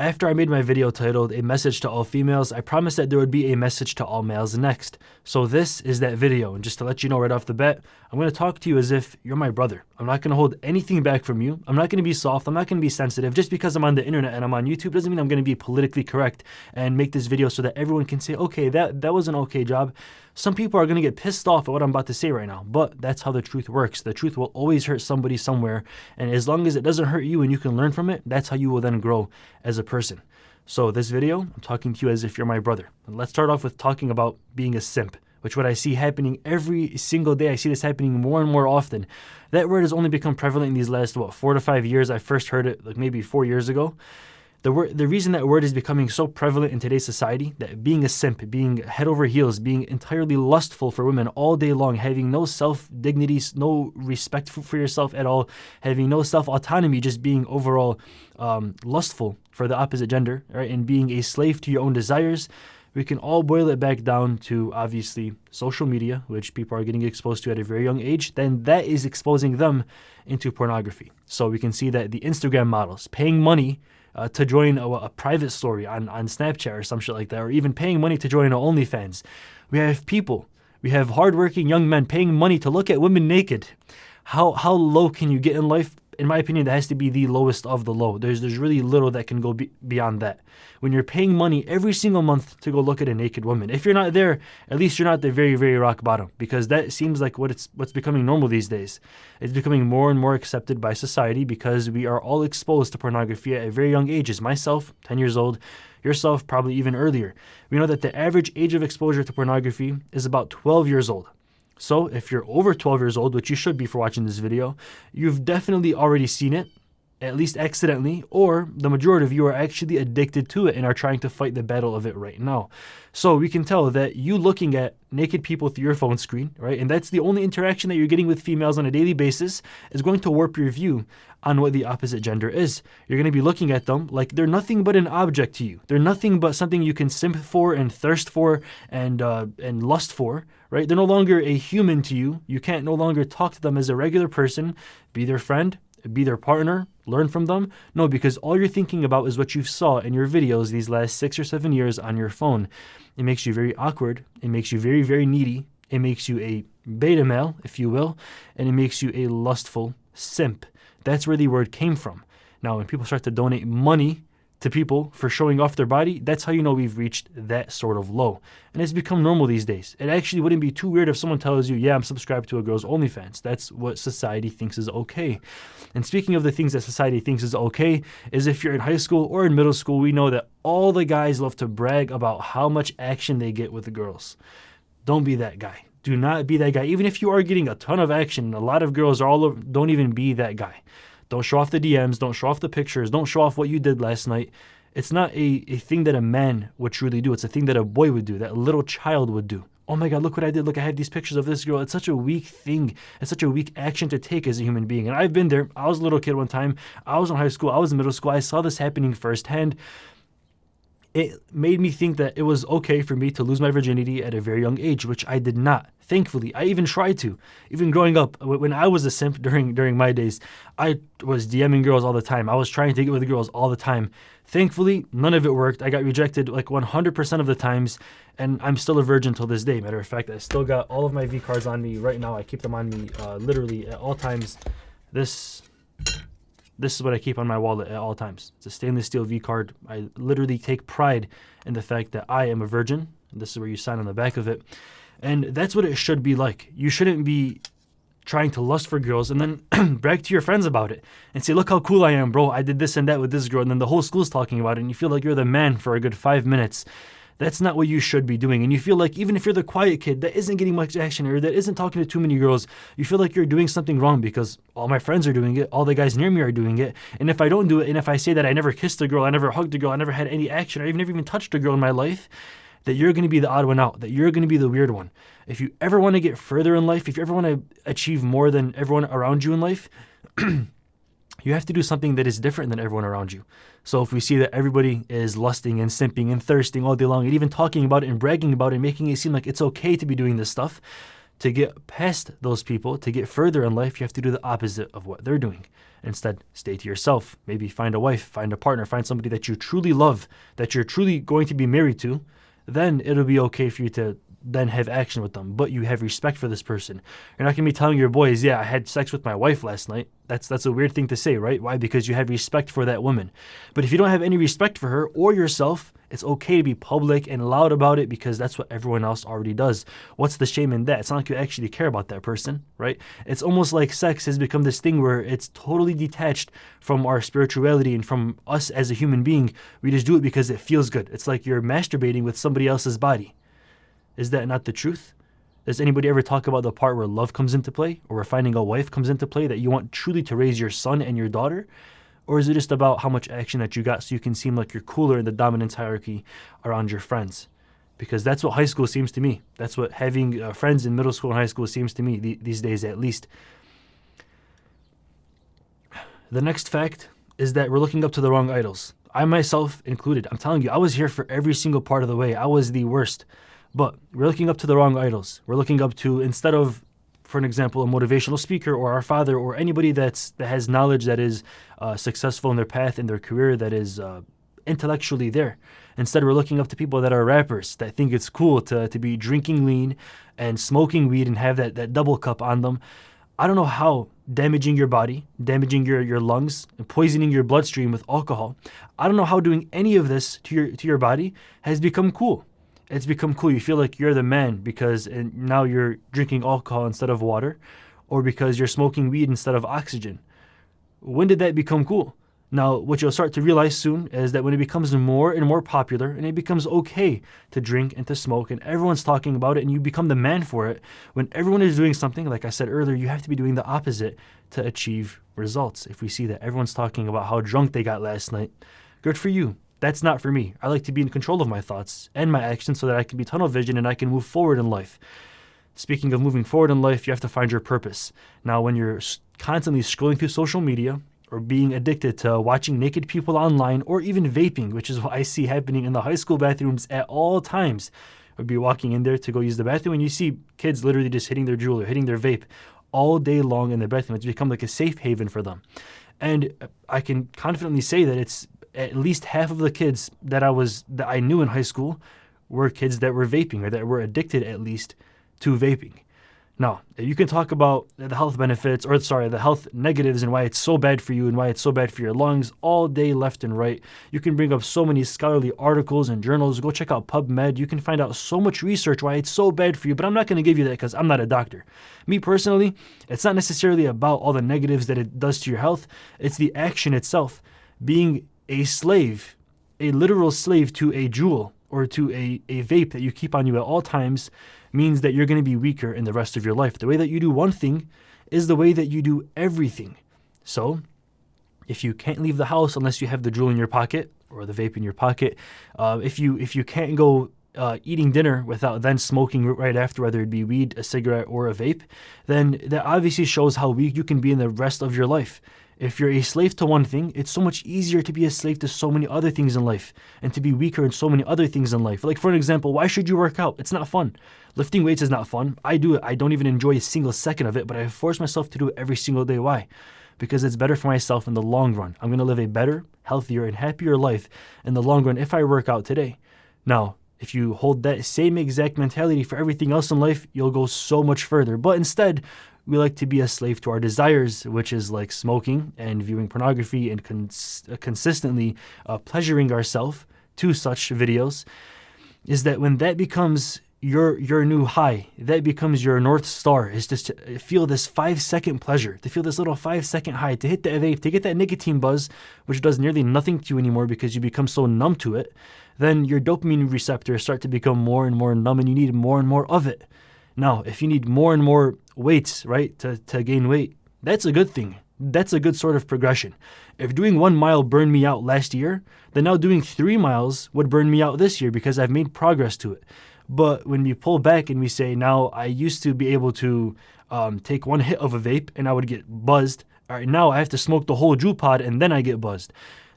After I made my video titled A Message to All Females, I promised that there would be a message to all males next. So this is that video, and just to let you know right off the bat, I'm going to talk to you as if you're my brother. I'm not going to hold anything back from you. I'm not going to be soft. I'm not going to be sensitive. Just because I'm on the internet and I'm on YouTube doesn't mean I'm going to be politically correct and make this video so that everyone can say, okay, that was an okay job. Some people are going to get pissed off at what I'm about to say right now, but that's how the truth works. The truth will always hurt somebody somewhere, and as long as it doesn't hurt you and you can learn from it, that's how you will then grow as a person. So this video, I'm talking to you as if you're my brother. And let's start off with talking about being a simp, which what I see happening every single day. I see this happening more and more often. That word has only become prevalent in these last, 4 to 5 years. I first heard it like maybe 4 years ago. The reason that word is becoming so prevalent in today's society, that being a simp, being head over heels, being entirely lustful for women all day long, having no self-dignity, no respect for yourself at all, having no self-autonomy, just being overall lustful for the opposite gender, right, and being a slave to your own desires, we can all boil it back down to, obviously, social media, which people are getting exposed to at a very young age. Then that is exposing them into pornography. So we can see that the Instagram models paying money to join a private story on Snapchat or some shit like that, or even paying money to join an OnlyFans. We have hardworking young men paying money to look at women naked. How low can you get in life? In my opinion, that has to be the lowest of the low. There's really little that can go beyond that. When you're paying money every single month to go look at a naked woman, if you're not there, at least you're not the very, very rock bottom, because that seems like what's becoming normal these days. It's becoming more and more accepted by society because we are all exposed to pornography at very young ages. Myself, 10 years old, yourself probably even earlier. We know that the average age of exposure to pornography is about 12 years old. So if you're over 12 years old, which you should be for watching this video, you've definitely already seen it, at least accidentally, or the majority of you are actually addicted to it and are trying to fight the battle of it right now. So we can tell that you looking at naked people through your phone screen, right, and that's the only interaction that you're getting with females on a daily basis, is going to warp your view on what the opposite gender is. You're going to be looking at them like they're nothing but an object to you. They're nothing but something you can simp for and thirst for and lust for, right? They're no longer a human to you. You can't no longer talk to them as a regular person, be their friend, be their partner, learn from them. No, because all you're thinking about is what you saw in your videos these last 6 or 7 years on your phone. It makes you very awkward. It makes you very, very needy. It makes you a beta male, if you will, and it makes you a lustful simp. That's where the word came from. Now, when people start to donate money to people for showing off their body, that's how you know we've reached that sort of low. And it's become normal these days. It actually wouldn't be too weird if someone tells you, yeah, I'm subscribed to a girl's OnlyFans. That's what society thinks is okay. And speaking of the things that society thinks is okay, is if you're in high school or in middle school, we know that all the guys love to brag about how much action they get with the girls. Don't be that guy. Do not be that guy. Even if you are getting a ton of action, a lot of girls are all over, don't even be that guy. Don't show off the DMs. Don't show off the pictures. Don't show off what you did last night. It's not a thing that a man would truly do. It's a thing that a boy would do, that a little child would do. Oh my God, look what I did. Look, I have these pictures of this girl. It's such a weak thing. It's such a weak action to take as a human being. And I've been there. I was a little kid one time. I was in high school. I was in middle school. I saw this happening firsthand. It made me think that it was okay for me to lose my virginity at a very young age, which I did not. Thankfully, I even tried to. Even growing up, when I was a simp during my days, I was DMing girls all the time. I was trying to get with girls all the time. Thankfully, none of it worked. I got rejected like 100% of the times, and I'm still a virgin till this day. Matter of fact, I still got all of my V cards on me right now. I keep them on me literally at all times. This is what I keep on my wallet at all times. It's a stainless steel V card. I literally take pride in the fact that I am a virgin. This is where you sign on the back of it. And that's what it should be like. You shouldn't be trying to lust for girls and then brag to your friends about it and say, look how cool I am, bro. I did this and that with this girl. And then the whole school's talking about it and you feel like you're the man for a good 5 minutes. That's not what you should be doing. And you feel like even if you're the quiet kid that isn't getting much action or that isn't talking to too many girls, you feel like you're doing something wrong because all my friends are doing it. All the guys near me are doing it. And if I don't do it, and if I say that I never kissed a girl, I never hugged a girl, I never had any action, or even never even touched a girl in my life, that you're going to be the odd one out, that you're going to be the weird one. If you ever want to get further in life, if you ever want to achieve more than everyone around you in life, you have to do something that is different than everyone around you. So if we see that everybody is lusting and simping and thirsting all day long and even talking about it and bragging about it and making it seem like it's okay to be doing this stuff, To get past those people, to get further in life, you have to do the opposite of what they're doing. Instead, stay to yourself. Maybe find a wife, find a partner, find somebody that you truly love, that you're truly going to be married to. Then it'll be okay for you to then have action with them, but you have respect for this person. You're not going to be telling your boys, yeah, I had sex with my wife last night. That's a weird thing to say, right? Why? Because you have respect for that woman. But if you don't have any respect for her or yourself, it's okay to be public and loud about it because that's what everyone else already does. What's the shame in that? It's not like you actually care about that person, right? It's almost like sex has become this thing where it's totally detached from our spirituality and from us as a human being. We just do it because it feels good. It's like you're masturbating with somebody else's body. Is that not the truth? Does anybody ever talk about the part where love comes into play, or where finding a wife comes into play, that you want truly to raise your son and your daughter? Or is it just about how much action that you got so you can seem like you're cooler in the dominance hierarchy around your friends? Because that's what high school seems to me. That's what having friends in middle school and high school seems to me, these days at least. The next fact is that we're looking up to the wrong idols. I myself included. I'm telling you, I was here for every single part of the way. I was the worst. But we're looking up to the wrong idols. We're looking up to, instead of, for an example, a motivational speaker or our father or anybody that has knowledge, that is successful in their path, in their career, that is intellectually there. Instead, we're looking up to people that are rappers, that think it's cool to be drinking lean and smoking weed and have that double cup on them. I don't know how damaging your body, damaging your lungs, and poisoning your bloodstream with alcohol. I don't know how doing any of this to your body has become cool. It's become cool. You feel like you're the man because now you're drinking alcohol instead of water, or because you're smoking weed instead of oxygen. When did that become cool? Now, what you'll start to realize soon is that when it becomes more and more popular and it becomes okay to drink and to smoke and everyone's talking about it and you become the man for it, when everyone is doing something, like I said earlier, you have to be doing the opposite to achieve results. If we see that everyone's talking about how drunk they got last night, good for you. That's not for me. I like to be in control of my thoughts and my actions so that I can be tunnel vision and I can move forward in life. Speaking of moving forward in life, you have to find your purpose. Now, when you're constantly scrolling through social media or being addicted to watching naked people online or even vaping, which is what I see happening in the high school bathrooms at all times. I'd be walking in there to go use the bathroom and you see kids literally just hitting their Juul or hitting their vape all day long in the bathroom. It's become like a safe haven for them. And I can confidently say that it's at least half of the kids that I knew in high school were kids that were vaping or that were addicted at least to vaping. Now, you can talk about the health benefits, the health negatives and why it's so bad for you and why it's so bad for your lungs all day left and right. You can bring up so many scholarly articles and journals. Go check out PubMed. You can find out so much research why it's so bad for you, but I'm not going to give you that because I'm not a doctor. Me personally, it's not necessarily about all the negatives that it does to your health. It's the action itself. Being a slave, a literal slave to a Juul or to a vape that you keep on you at all times means that you're going to be weaker in the rest of your life. The way that you do one thing is the way that you do everything. So if you can't leave the house unless you have the Juul in your pocket or the vape in your pocket, if you can't go eating dinner without then smoking right after, whether it be weed, a cigarette, or a vape, then that obviously shows how weak you can be in the rest of your life. If you're a slave to one thing, it's so much easier to be a slave to so many other things in life and to be weaker in so many other things in life. Like, for an example, why should you work out? It's not fun. Lifting weights is not fun. I do it. I don't even enjoy a single second of it, but I force myself to do it every single day. Why? Because it's better for myself in the long run. I'm going to live a better, healthier, and happier life in the long run if I work out today. Now, if you hold that same exact mentality for everything else in life, you'll go so much further. But instead, we like to be a slave to our desires, which is like smoking and viewing pornography and consistently pleasuring ourselves to such videos, is that when that becomes your new high, that becomes your North Star, is just to feel this 5-second pleasure, to feel this little 5-second high, to hit that vape, to get that nicotine buzz, which does nearly nothing to you anymore because you become so numb to it, then your dopamine receptors start to become more and more numb and you need more and more of it. Now, if you need more and more weights, right, to gain weight, that's a good thing. That's a good sort of progression. If doing 1 mile burned me out last year, then now doing 3 miles would burn me out this year because I've made progress to it. But when we pull back and we say, now I used to be able to take one hit of a vape and I would get buzzed. All right, now I have to smoke the whole Juul pod and then I get buzzed.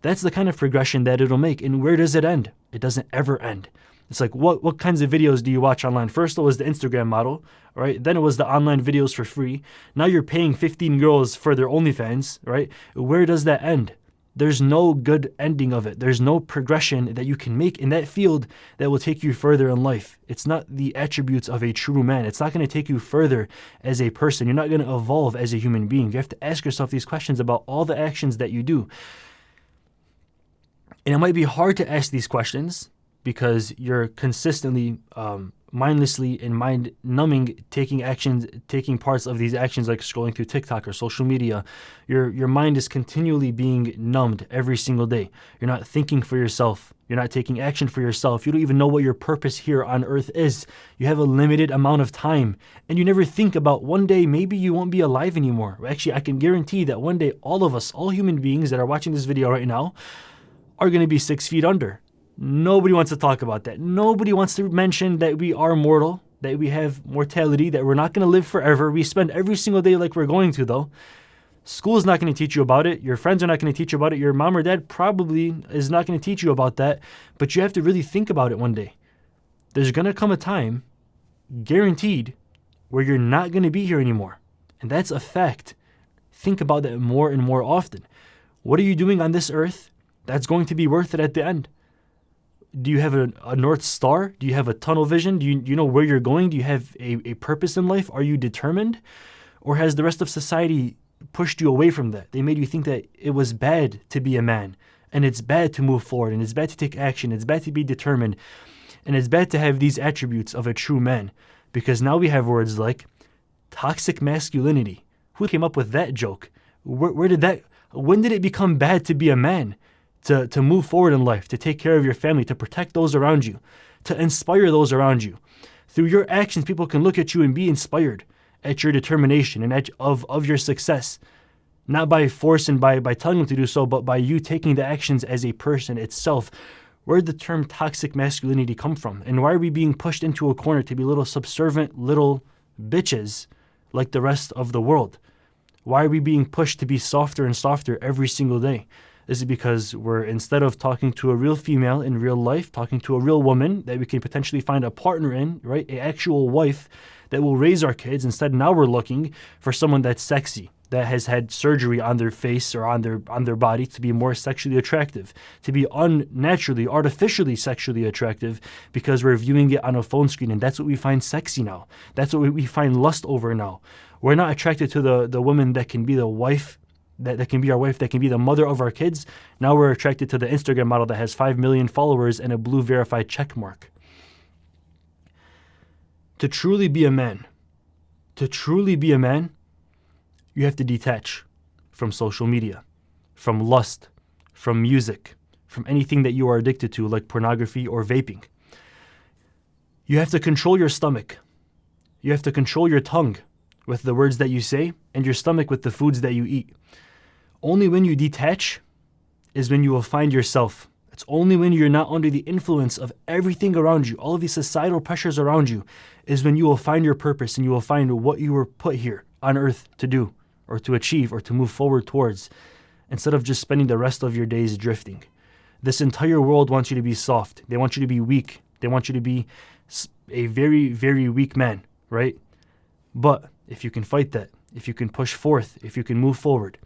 That's the kind of progression that it'll make. And where does it end? It doesn't ever end. It's like, what kinds of videos do you watch online? First, it was the Instagram model, right? Then it was the online videos for free. Now you're paying 15 girls for their OnlyFans, right? Where does that end? There's no good ending of it. There's no progression that you can make in that field that will take you further in life. It's not the attributes of a true man. It's not going to take you further as a person. You're not going to evolve as a human being. You have to ask yourself these questions about all the actions that you do. And it might be hard to ask these questions because you're consistently mindlessly and mind-numbing taking parts of these actions, like scrolling through TikTok or social media. Your mind is continually being numbed every single day. You're not thinking for yourself. You're not taking action for yourself. You don't even know what your purpose here on earth is. You have a limited amount of time, and you never think about one day maybe you won't be alive anymore. Actually, I can guarantee that one day all of us, all human beings that are watching this video right now, are going to be 6 feet under. Nobody wants to talk about that. Nobody wants to mention that we are mortal, that we have mortality, that we're not going to live forever. We spend every single day like we're going to, though. School's not going to teach you about it. Your friends are not going to teach you about it. Your mom or dad probably is not going to teach you about that. But you have to really think about it one day. There's going to come a time, guaranteed, where you're not going to be here anymore. And that's a fact. Think about that more and more often. What are you doing on this earth that's going to be worth it at the end? Do you have a North Star? Do you have a tunnel vision? Do you know where you're going? Do you have a purpose in life? Are you determined? Or has the rest of society pushed you away from that? They made you think that it was bad to be a man, and it's bad to move forward, and it's bad to take action, it's bad to be determined, and it's bad to have these attributes of a true man. Because now we have words like toxic masculinity. Who came up with that joke? When did it become bad to be a man? To move forward in life, to take care of your family, to protect those around you, to inspire those around you. Through your actions, people can look at you and be inspired at your determination and of your success. Not by force and by telling them to do so, but by you taking the actions as a person itself. Where did the term toxic masculinity come from? And why are we being pushed into a corner to be little subservient little bitches like the rest of the world? Why are we being pushed to be softer and softer every single day? This is because we're, instead of talking to a real female in real life, talking to a real woman that we can potentially find a partner in, right? An actual wife that will raise our kids. Instead, now we're looking for someone that's sexy, that has had surgery on their face or on their body to be more sexually attractive, to be unnaturally, artificially sexually attractive, because we're viewing it on a phone screen, and that's what we find sexy now. That's what we find lust over now. We're not attracted to the woman that can be the wife, that can be our wife, that can be the mother of our kids. Now we're attracted to the Instagram model that has 5 million followers and a blue verified check mark. To truly be a man, you have to detach from social media, from lust, from music, from anything that you are addicted to, like pornography or vaping. You have to control your stomach. You have to control your tongue with the words that you say, and your stomach with the foods that you eat. Only when you detach is when you will find yourself. It's only when you're not under the influence of everything around you, all of these societal pressures around you, is when you will find your purpose and you will find what you were put here on earth to do or to achieve or to move forward towards, instead of just spending the rest of your days drifting. This entire world wants you to be soft. They want you to be weak. They want you to be a very, very weak man, right? But if you can fight that, if you can push forth, if you can move forward,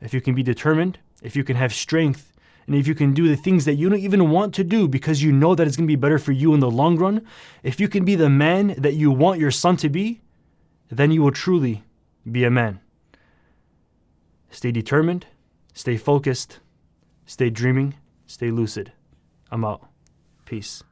if you can be determined, if you can have strength, and if you can do the things that you don't even want to do because you know that it's going to be better for you in the long run, if you can be the man that you want your son to be, then you will truly be a man. Stay determined, stay focused, stay dreaming, stay lucid. I'm out. Peace.